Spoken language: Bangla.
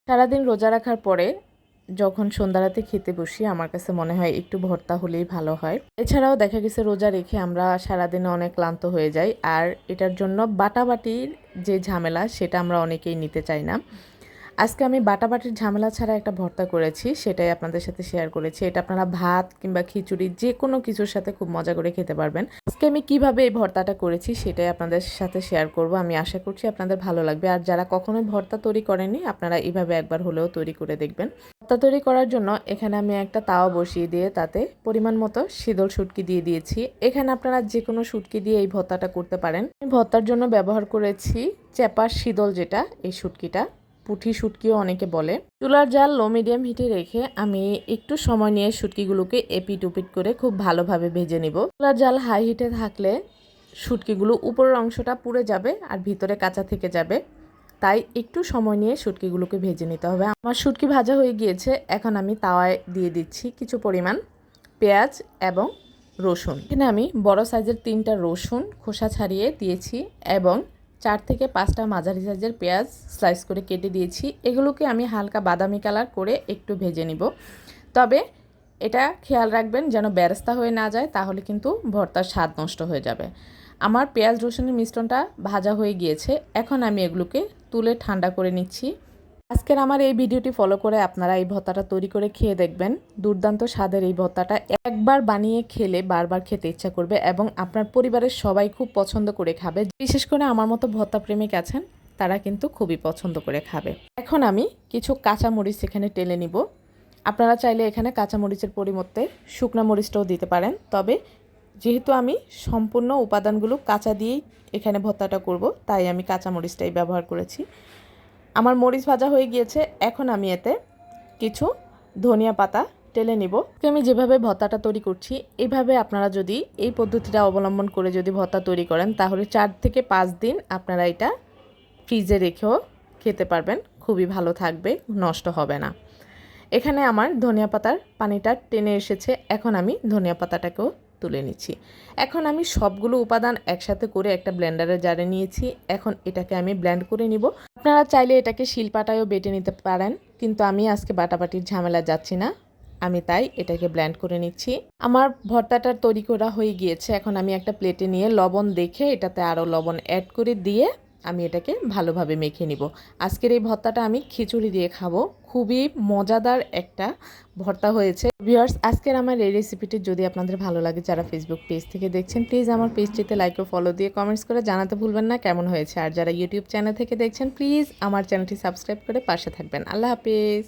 সারাদিন রোজা রাখার পরে যখন সন্ধ্যারাতে খেতে বসি আমার কাছে মনে হয় একটু ভর্তা হলেই ভালো হয়। এছাড়াও দেখা গেছে রোজা রেখে আমরা সারাদিনে অনেক ক্লান্ত হয়ে যাই, আর এটার জন্য বাটাবাটির যে ঝামেলা সেটা আমরা অনেকেই নিতে চাই না। আজকে আমি বাটাবাটির ঝামেলা ছাড়া একটা ভর্তা করেছি, সেটাই আপনাদের সাথে শেয়ার করেছি। এটা আপনারা ভাত কিংবা খিচুড়ি যে কোনো কিছুর সাথে খুব মজা করে খেতে পারবেন। আজকে আমি কিভাবে এই ভর্তাটা করেছি সেটাই আপনাদের সাথে শেয়ার করব। আমি আশা করছি আপনাদের ভালো লাগবে। আর যারা কখনোই ভর্তা তৈরি করেননি আপনারা এইভাবে একবার হলেও তৈরি করে দেখবেন। ভর্তা তৈরি করার জন্য এখানে আমি একটা তাওয়া বসিয়ে দিয়ে তাতে পরিমাণ মতো শীতল শুটকি দিয়ে দিয়েছি। এখানে আপনারা যে কোনো শুটকি দিয়ে এই ভর্তাটা করতে পারেন। আমি ভর্তার জন্য ব্যবহার করেছি চেপার শীতল, যেটা এই শুটকিটা পুঁটি শুটকিও অনেকে বলে। চুলার জাল লো মিডিয়াম হিটে রেখে আমি একটু সময় নিয়ে শুটকিগুলোকে এপিট উপিট করে খুব ভালোভাবে ভেজে নিব। চুলার জাল হাই হিটে থাকলে শুটকিগুলো উপরের অংশটা পুড়ে যাবে আর ভিতরে কাঁচা থেকে যাবে, তাই একটু সময় নিয়ে শুটকিগুলোকে ভেজে নিতে হবে। আমার শুটকি ভাজা হয়ে গিয়েছে, এখন আমি তাওয়ায় দিয়ে দিচ্ছি কিছু পরিমাণ পেঁয়াজ এবং রসুন। এখানে আমি বড় সাইজের 3টা রসুন খোসা ছাড়িয়ে দিয়েছি এবং 4 থেকে 5টা মাঝারি সাইজের পেঁয়াজ স্লাইস করে কেটে দিয়েছি। এগুলোকে আমি হালকা বাদামি কালার করে একটু ভেজে নিব। তবে এটা খেয়াল রাখবেন যেন বেরেস্তা হয়ে না যায়, তাহলে কিন্তু ভর্তার স্বাদ নষ্ট হয়ে যাবে। আমার পেঁয়াজ রসুনের মিশ্রণটা ভাজা হয়ে গিয়েছে, এখন আমি এগুলোকে তুলে ঠান্ডা করে নিচ্ছি। আজকের আমার এই ভিডিওটি ফলো করে আপনারা এই ভর্তাটা তৈরি করে খেয়ে দেখবেন। দুর্দান্ত স্বাদের এই ভর্তাটা একবার বানিয়ে খেলে বারবার খেতে ইচ্ছা করবে এবং আপনার পরিবারের সবাই খুব পছন্দ করে খাবে। বিশেষ করে আমার মতো ভর্তা প্রেমিক আছেন, তারা কিন্তু খুবই পছন্দ করে খাবে। এখন আমি কিছু কাঁচামরিচ এখানে টেলে নিব। আপনারা চাইলে এখানে কাঁচামরিচের পরিবর্তে শুকনো মরিচটাও দিতে পারেন, তবে যেহেতু আমি সম্পূর্ণ উপাদানগুলো কাঁচা দিয়েই এখানে ভর্তাটা করব, তাই আমি কাঁচামরিচটাই ব্যবহার করেছি। আমার মরিচ ভাজা হয়ে গিয়েছে, এখন আমি এতে কিছু ধনিয়া পাতা টেলে নিব। আমি যেভাবে ভর্তাটা তৈরি করছি এইভাবে আপনারা যদি এই পদ্ধতিটা অবলম্বন করে যদি ভর্তা তৈরি করেন তাহলে 4 থেকে 5 দিন আপনারা এটা ফ্রিজে রেখেও খেতে পারবেন, খুবই ভালো থাকবে, নষ্ট হবে না। এখানে আমার ধনিয়া পাতার পানিটা টেনে এসেছে, এখন আমি ধনিয়া পাতাটাকেও তুলে নিচ্ছি। এখন আমি সবগুলো উপাদান একসাথে করে একটা ব্লেন্ডারের জারে নিয়েছি, এখন এটাকে আমি ব্লেন্ড করে নিব। আপনারা চাইলে এটাকে শিলপাটায়ও বেটে নিতে পারেন, কিন্তু আমি আজকে বাটাবাটির ঝামেলা যাচ্ছি না, আমি তাই এটাকে ব্লেন্ড করে নিচ্ছি। আমার ভর্তাটা তৈরি করা হয়ে গিয়েছে, এখন আমি একটা প্লেটে নিয়ে লবণ দেখে এটাতে আরও লবণ অ্যাড করে দিয়ে আমি এটাকে ভালোভাবে মেখে নিব। আজকের এই ভর্তাটা আমি খিচুড়ি দিয়ে খাবো, খুবই মজাদার একটা ভর্তা হয়েছে। ভিউয়ার্স, আজকের আমার এই রেসিপিটি যদি আপনাদের ভালো লাগে, যারা ফেসবুক পেজ থেকে দেখছেন প্লিজ আমার পেজটিতে লাইক ও ফলো দিয়ে কমেন্টস করে জানাতে ভুলবেন না কেমন হয়েছে। আর যারা ইউটিউব চ্যানেল থেকে দেখছেন প্লিজ আমার চ্যানেলটি সাবস্ক্রাইব করে পাশে থাকবেন। আল্লাহ হাফিজ।